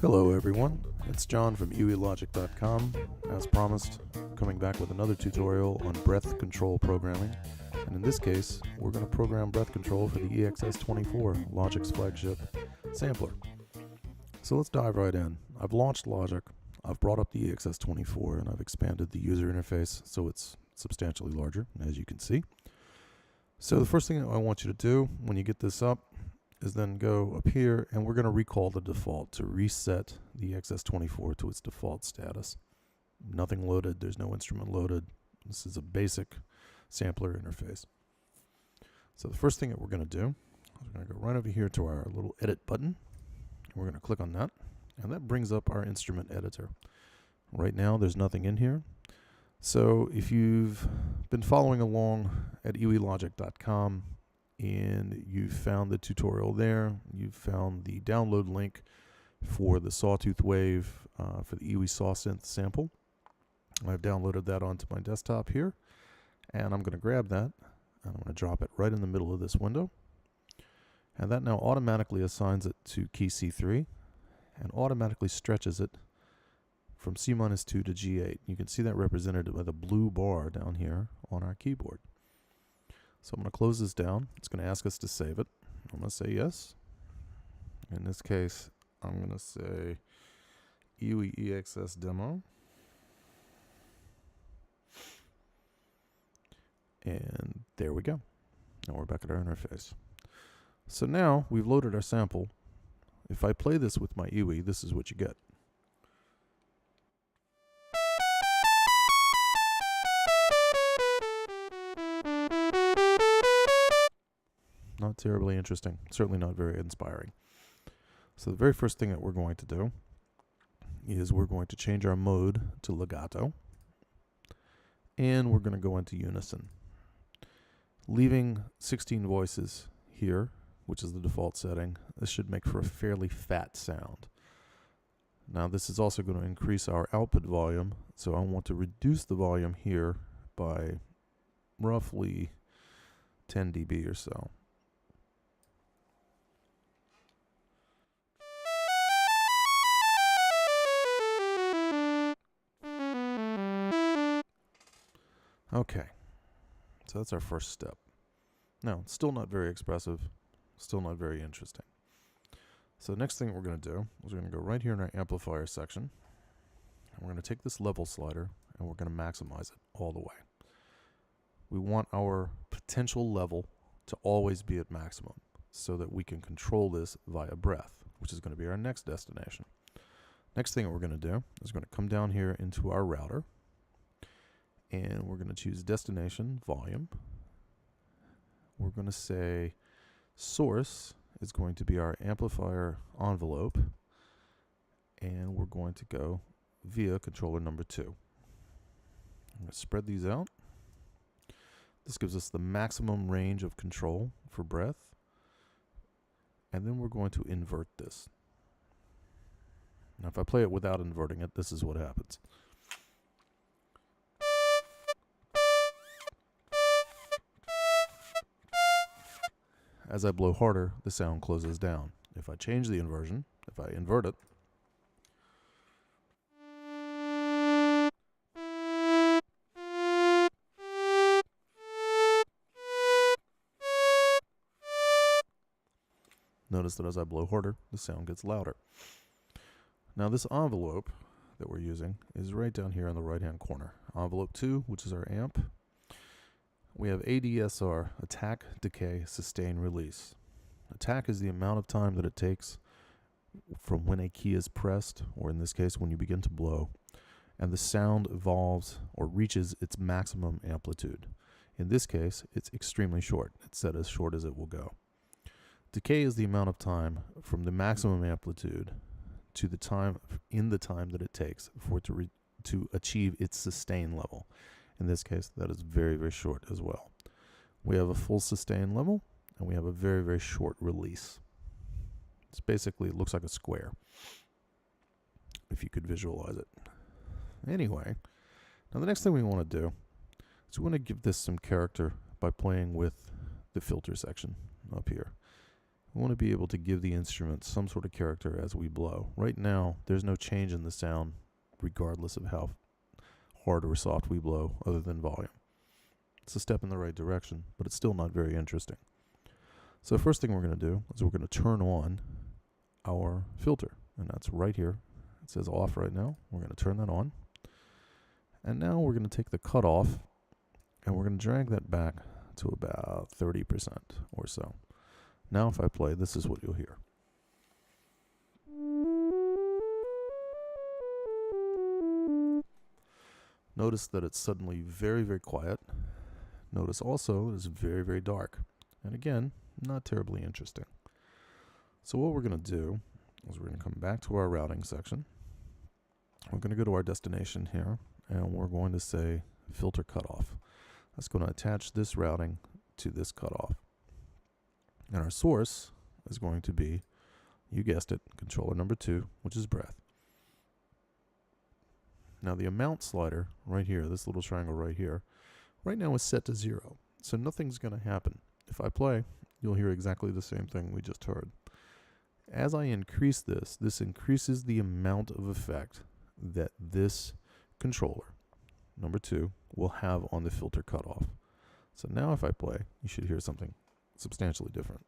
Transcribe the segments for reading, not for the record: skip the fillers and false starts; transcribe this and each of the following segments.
Hello everyone, it's John from EWILogic.com. As promised, coming back with another tutorial on breath control programming. And in this case, we're going to program breath control for the EXS24, Logic's flagship sampler. So let's dive right in. I've launched Logic, I've brought up the EXS24, and I've expanded the user interface so it's substantially larger, as you can see. So the first thing I want you to do when you get this up is then go up here, and we're going to recall the default to reset the EXS24 to its default status. Nothing loaded, there's no instrument loaded. This is a basic sampler interface. So the first thing that we're going to do is we're going to go right over here to our little edit button, and we're going to click on that, and that brings up our instrument editor. Right now there's nothing in here. So if you've been following along at EWILogic.com and you've found the tutorial there, you've found the download link for the sawtooth wave for the EWI sawsynth sample. I've downloaded that onto my desktop here, and I'm going to grab that and I'm going to drop it right in the middle of this window. And that now automatically assigns it to key C3 and automatically stretches it from C-2 to G8. You can see that represented by the blue bar down here on our keyboard. So I'm going to close this down. It's going to ask us to save it. I'm going to say yes. In this case, I'm going to say EWI EXS demo. And there we go. Now we're back at our interface. So now we've loaded our sample. If I play this with my EWI, this is what you get. Not terribly interesting, certainly not very inspiring. So the very first thing that we're going to do is we're going to change our mode to legato, and we're going to go into unison, leaving 16 voices here, which is the default setting. This should make for a fairly fat sound. Now this is also going to increase our output volume, so I want to reduce the volume here by roughly 10 dB or so. Okay, so that's our first step. Now, it's still not very expressive, still not very interesting. So the next thing we're going to do is we're going to go right here in our amplifier section, and we're going to take this level slider and we're going to maximize it all the way. We want our potential level to always be at maximum so that we can control this via breath, which is going to be our next destination. Next thing we're going to do is we're going to come down here into our router, and we're going to choose destination volume. We're going to say source is going to be our amplifier envelope, and we're going to go via controller number 2. I'm going to spread these out. This gives us the maximum range of control for breath, and then we're going to invert this. Now if I play it without inverting it, this is what happens. As I blow harder, the sound closes down. If I change the inversion, if I invert it, notice that as I blow harder, the sound gets louder. Now this envelope that we're using is right down here in the right-hand corner. Envelope 2, which is our amp. We have ADSR, attack, decay, sustain, release. Attack is the amount of time that it takes from when a key is pressed, or in this case when you begin to blow, and the sound evolves or reaches its maximum amplitude. In this case, it's extremely short. It's set as short as it will go. Decay is the amount of time from the maximum amplitude to the time that it takes for it to achieve its sustain level. In this case, that is very, very short as well. We have a full sustain level, and we have a very, very short release. It's basically, it looks like a square, if you could visualize it. Anyway, now the next thing we want to do is we want to give this some character by playing with the filter section up here. we want to be able to give the instrument some sort of character as we blow. Right now, there's no change in the sound regardless of how hard or soft we blow other than volume. It's a step in the right direction, but it's still not very interesting. So first thing we're going to do is we're going to turn on our filter, and that's right here. It says off right now. We're going to turn that on. And now we're going to take the cutoff and we're going to drag that back to about 30% or so. Now if I play, this is what you'll hear. Notice that it's suddenly very, very quiet. Notice also that it's very, very dark. And again, not terribly interesting. So what we're going to do is we're going to come back to our routing section. We're going to go to our destination here, and we're going to say filter cutoff. That's going to attach this routing to this cutoff. And our source is going to be, you guessed it, controller number 2, which is breath. Now the amount slider right here, this little triangle right here, right now is set to 0. So nothing's going to happen. If I play, you'll hear exactly the same thing we just heard. As I increase this, this increases the amount of effect that this controller, number 2, will have on the filter cutoff. So now if I play, you should hear something substantially different.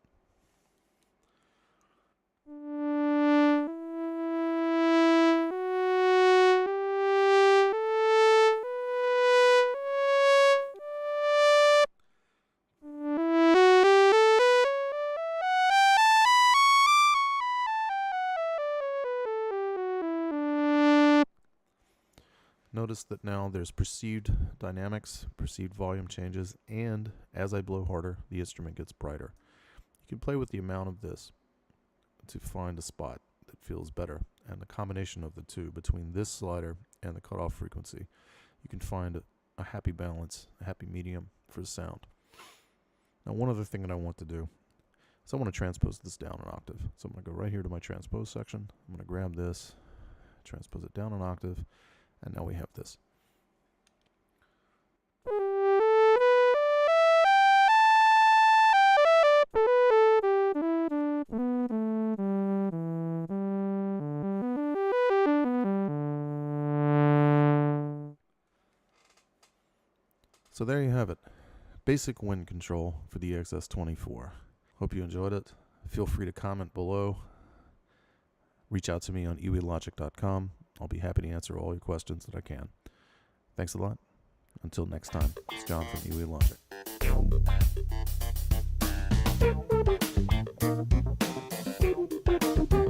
Notice that now there's perceived dynamics, perceived volume changes, and as I blow harder, the instrument gets brighter. You can play with the amount of this to find a spot that feels better, and the combination of the two, between this slider and the cutoff frequency, you can find a happy balance, a happy medium for the sound. Now one other thing that I want to do is I want to transpose this down an octave. So I'm going to go right here to my transpose section. I'm going to grab this, transpose it down an octave, and now we have this. So there you have it. Basic wind control for the EXS24. Hope you enjoyed it. Feel free to comment below. Reach out to me on EWIlogic.com. I'll be happy to answer all your questions that I can. Thanks a lot. Until next time, it's John from EWI Logic.